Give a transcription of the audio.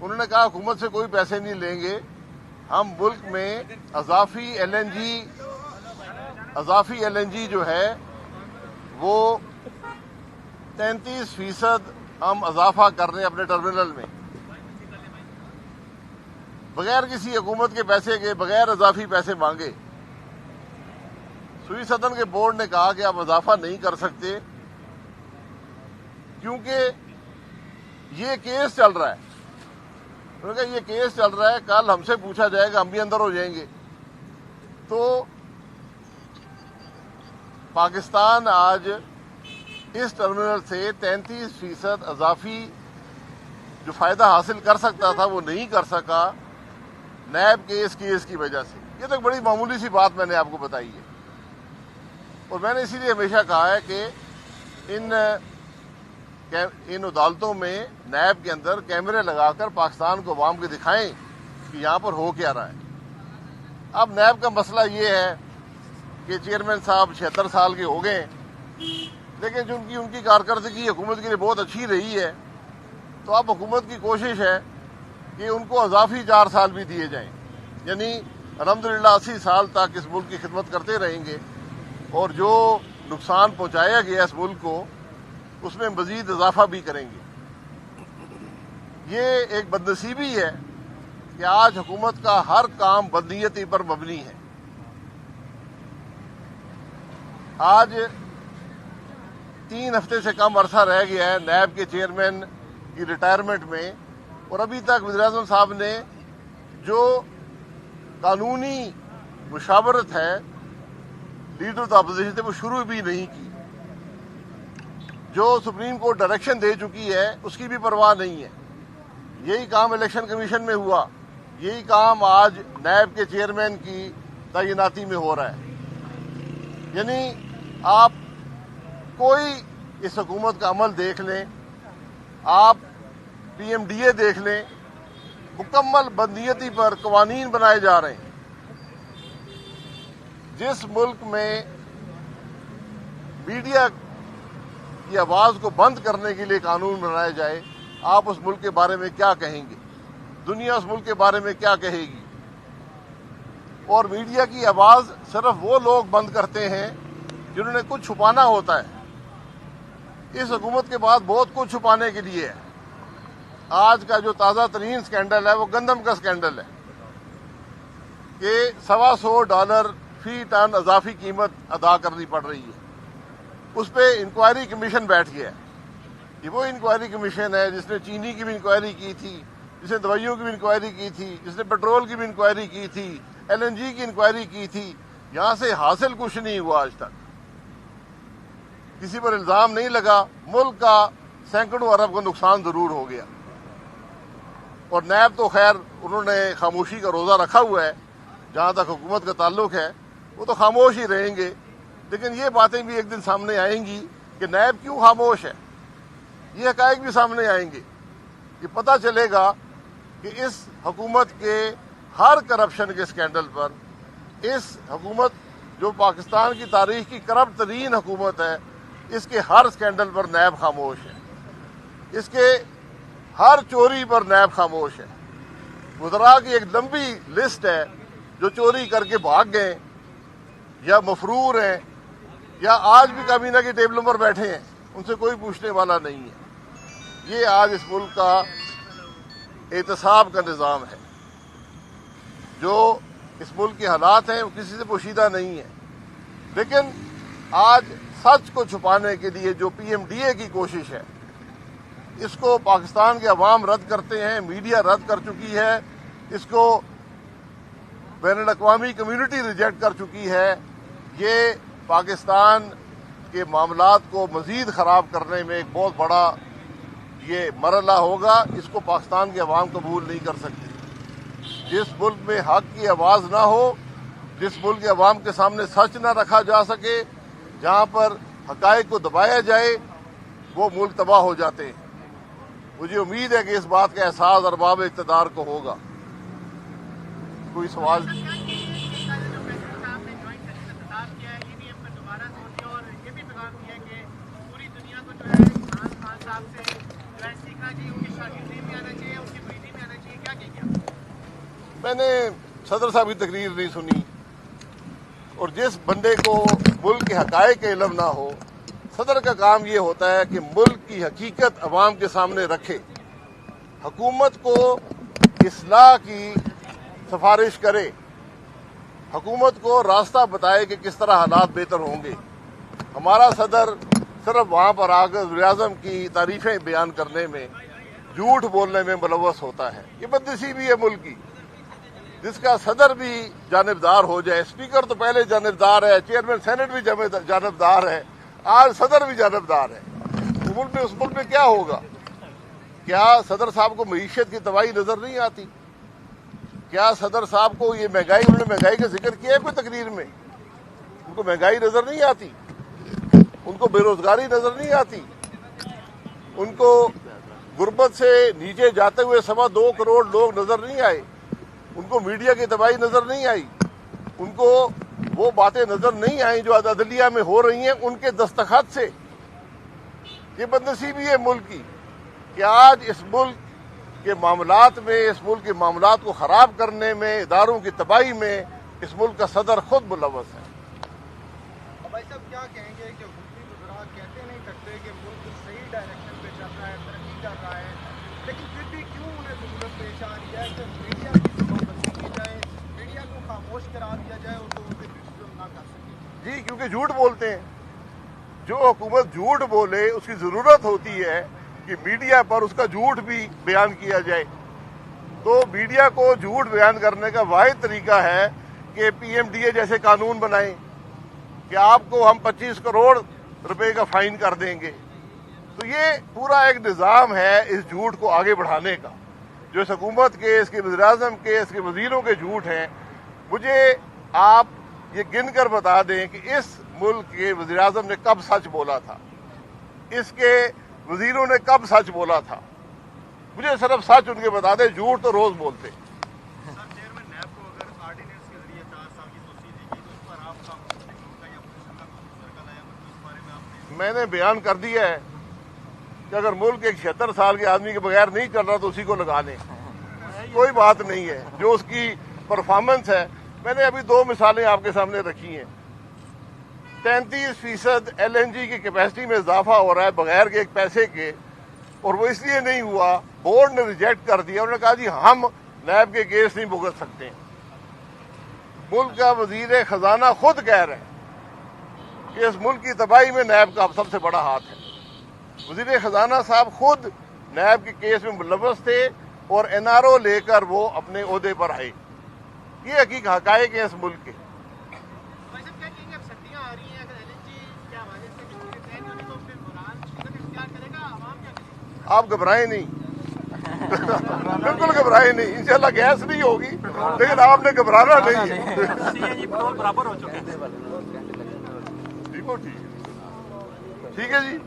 انہوں نے کہا حکومت سے کوئی پیسے نہیں لیں گے، ہم ملک میں اضافی ایل این جی جو ہے وہ 33% ہم اضافہ کر رہے ہیں اپنے ٹرمینل میں، بغیر کسی حکومت کے پیسے کے، بغیر اضافی پیسے مانگے۔ سوئی سدن کے بورڈ نے کہا کہ آپ اضافہ نہیں کر سکتے کیونکہ یہ کیس چل رہا ہے۔ انہوں نے کہا یہ کیس چل رہا ہے، کل ہم سے پوچھا جائے گا، ہم بھی اندر ہو جائیں گے۔ تو پاکستان آج اس ٹرمینل سے 33% اضافی جو فائدہ حاصل کر سکتا تھا وہ نہیں کر سکا، نیب کے اس کیس کی وجہ سے۔ یہ تو ایک بڑی معمولی سی بات میں نے آپ کو بتائی ہے، اور میں نے اسی لیے ہمیشہ کہا ہے کہ ان عدالتوں میں نیب کے اندر کیمرے لگا کر پاکستان کو عوام کے دکھائیں کہ یہاں پر ہو کیا رہا ہے۔ اب نیب کا مسئلہ یہ ہے کہ چیئرمین صاحب 76 سال کے ہو گئے، لیکن جو ان کی کارکردگی حکومت کے لیے بہت اچھی رہی ہے، تو اب حکومت کی کوشش ہے کہ ان کو اضافی 4 سال بھی دیے جائیں، یعنی الحمدللہ 80 سال تک اس ملک کی خدمت کرتے رہیں گے، اور جو نقصان پہنچایا گیا اس ملک کو اس میں مزید اضافہ بھی کریں گے۔ یہ ایک بدنصیبی ہے کہ آج حکومت کا ہر کام بدنیتی پر مبنی ہے۔ آج 3 ہفتے سے کم عرصہ رہ گیا ہے نیب کے چیئرمین کی ریٹائرمنٹ میں، اور ابھی تک وزیراعظم صاحب نے جو قانونی مشاورت ہے لیڈر آف اپوزیشن سے وہ شروع بھی نہیں کی۔ جو سپریم کورٹ ڈائریکشن دے چکی ہے اس کی بھی پرواہ نہیں ہے۔ یہی کام الیکشن کمیشن میں ہوا، یہی کام آج نیب کے چیئرمین کی تعیناتی میں ہو رہا ہے۔ یعنی آپ کوئی اس حکومت کا عمل دیکھ لیں، آپ پی ایم ڈی اے دیکھ لیں، مکمل بدنیتی پر قوانین بنائے جا رہے ہیں۔ جس ملک میں میڈیا کی آواز کو بند کرنے کے لیے قانون بنایا جائے، آپ اس ملک کے بارے میں کیا کہیں گے؟ دنیا اس ملک کے بارے میں کیا کہے گی؟ اور میڈیا کی آواز صرف وہ لوگ بند کرتے ہیں جنہوں نے کچھ چھپانا ہوتا ہے۔ اس حکومت کے بعد بہت کچھ چھپانے کے لیے ہے۔ آج کا جو تازہ ترین سکینڈل ہے وہ گندم کا سکینڈل ہے کہ $125 فی ٹن اضافی قیمت ادا کرنی پڑ رہی ہے۔ اس پہ انکوائری کمیشن بیٹھ گیا ہے۔ یہ وہ انکوائری کمیشن ہے جس نے چینی کی بھی انکوائری کی تھی، جس نے دوائیوں کی بھی انکوائری کی تھی، جس نے پیٹرول کی بھی انکوائری کی تھی، ایل این جی کی انکوائری کی تھی۔ یہاں سے حاصل کچھ نہیں ہوا آج تک، کسی پر الزام نہیں لگا۔ ملک کا سینکڑوں ارب کا نقصان ضرور ہو گیا، اور نیب تو خیر انہوں نے خاموشی کا روزہ رکھا ہوا ہے۔ جہاں تک حکومت کا تعلق ہے وہ تو خاموش ہی رہیں گے، لیکن یہ باتیں بھی ایک دن سامنے آئیں گی کہ نیب کیوں خاموش ہے۔ یہ حقائق بھی سامنے آئیں گے، یہ پتہ چلے گا کہ اس حکومت کے ہر کرپشن کے سکینڈل پر، اس حکومت جو پاکستان کی تاریخ کی کرپٹ ترین حکومت ہے، اس کے ہر سکینڈل پر نیب خاموش ہے، اس کے ہر چوری پر نیب خاموش ہے۔ وزراء کی ایک لمبی لسٹ ہے جو چوری کر کے بھاگ گئے یا مفرور ہیں یا آج بھی کابینہ کی ٹیبلوں پر بیٹھے ہیں، ان سے کوئی پوچھنے والا نہیں ہے۔ یہ آج اس ملک کا احتساب کا نظام ہے۔ جو اس ملک کے حالات ہیں وہ کسی سے پوشیدہ نہیں ہے، لیکن آج سچ کو چھپانے کے لیے جو پی ایم ڈی اے کی کوشش ہے، اس کو پاکستان کے عوام رد کرتے ہیں، میڈیا رد کر چکی ہے، اس کو بین الاقوامی کمیونٹی ریجیکٹ کر چکی ہے۔ یہ پاکستان کے معاملات کو مزید خراب کرنے میں ایک بہت بڑا یہ مرحلہ ہوگا۔ اس کو پاکستان کے عوام قبول نہیں کر سکتے۔ جس ملک میں حق کی آواز نہ ہو، جس ملک کے عوام کے سامنے سچ نہ رکھا جا سکے، جہاں پر حقائق کو دبایا جائے، وہ ملک تباہ ہو جاتے ہیں۔ مجھے امید ہے کہ اس بات کا احساس ارباب اقتدار کو ہوگا۔ کوئی سوال؟ میں نے صدر صاحب کی تقریر نہیں سنی، اور جس بندے کو ملک کے حقائق کا علم نہ ہو، صدر کا کام یہ ہوتا ہے کہ ملک کی حقیقت عوام کے سامنے رکھے، حکومت کو اصلاح کی سفارش کرے، حکومت کو راستہ بتائے کہ کس طرح حالات بہتر ہوں گے۔ ہمارا صدر صرف وہاں پر آ کر وزیر اعظم کی تعریفیں بیان کرنے میں، جھوٹ بولنے میں ملوث ہوتا ہے۔ یہ بدنصیبی بھی ہے ملک کی، جس کا صدر بھی جانبدار ہو جائے۔ اسپیکر تو پہلے جانبدار ہے، چیئرمین سینٹ بھی جانبدار ہے، آج صدر بھی جانبدار ہے۔ اس ملک میں کیا ہوگا؟ کیا صدر صاحب کو معیشت کی تباہی نظر نہیں آتی؟ کیا صدر صاحب کو یہ مہنگائی، انہوں نے مہنگائی کا ذکر کیا ہے کوئی تقریر میں؟ ان کو مہنگائی نظر نہیں آتی؟ ان کو بے روزگاری نظر نہیں آتی؟ ان کو غربت سے نیچے جاتے ہوئے 2.25 کروڑ لوگ نظر نہیں آئے؟ ان کو میڈیا کی تباہی نظر نہیں آئی؟ ان کو وہ باتیں نظر نہیں آئیں جو عدلیہ میں ہو رہی ہیں ان کے دستخط سے؟ یہ بدنصیبی ہے ملک کی کہ آج اس ملک کے معاملات میں، اس ملک کے معاملات کو خراب کرنے میں، اداروں کی تباہی میں اس ملک کا صدر خود ملوث ہے۔ بھائی صاحب کیا کہیں گے کہ حکومتی وزراء کہتے نہیں کرتے کہ ملک صحیح ڈائریکشن پہ چل رہا ہے، ترقی کر رہا ہے، لیکن پھر بھی کیوں انہیں ضرورت پیش آ رہی ہے کہ میڈیا کی زبان بندی کی جائے، میڈیا کو خاموش کرا دیا جائے اور لوگوں پہ کرٹیسزم نہ کر سکے؟ جی، کیونکہ جھوٹ بولتے ہیں۔ جو حکومت جھوٹ بولے اس کی ضرورت ہوتی ہے کہ میڈیا پر اس کا جھوٹ بھی بیان کیا جائے۔ تو میڈیا کو جھوٹ بیان کرنے کا واحد طریقہ ہے کہ پی ایم ڈی اے جیسے قانون بنائیں کہ آپ کو ہم 25 کروڑ روپے کا فائن کر دیں گے۔ تو یہ پورا ایک نظام ہے اس جھوٹ کو آگے بڑھانے کا، جو اس حکومت کے، اس کے وزیر اعظم کے، اس کے وزیروں کے جھوٹ ہیں۔ مجھے آپ یہ گن کر بتا دیں کہ اس ملک کے وزیر اعظم نے کب سچ بولا تھا، اس کے وزیروں نے کب سچ بولا تھا؟ مجھے صرف سچ ان کے بتا دیں، جھوٹ تو روز بولتے۔ چیئرمین نیب کو اگر آرڈیننس کے ذریعے 4 سال کی توسیع دی گئی تو اس پر آپ کا یا اپوزیشن کا اس بارے میں آپ نے؟ میں نے بیان کر دیا ہے کہ اگر ملک ایک 76 سال کے آدمی کے بغیر نہیں چل رہا تو اسی کو لگا لیں، کوئی بات نہیں ہے۔ جو اس کی پرفارمنس ہے، میں نے ابھی 2 مثالیں آپ کے سامنے رکھی ہیں۔ 33% LNG کی کیپیسٹی میں اضافہ ہو رہا ہے بغیر کے ایک پیسے کے، اور وہ اس لیے نہیں ہوا، بورڈ نے ریجیکٹ کر دیا۔ انہوں نے کہا جی ہم نیب کے کیس نہیں بھگت سکتے۔ ملک کا وزیر خزانہ خود کہہ رہے ہیں کہ اس ملک کی تباہی میں نیب کا سب سے بڑا ہاتھ ہے۔ وزیر خزانہ صاحب خود نیب کے کیس میں ملوث تھے اور NRO لے کر وہ اپنے عہدے پر آئے۔ یہ حقیقت حقائق ہیں اس ملک کے۔ آپ گھبرائیں نہیں، بالکل گھبرائیں نہیں، انشاءاللہ گیس نہیں ہوگی، لیکن آپ نے گھبرانا نہیں ہے۔ برابر ہو چکے ہیں۔ ٹھیک ہے جی۔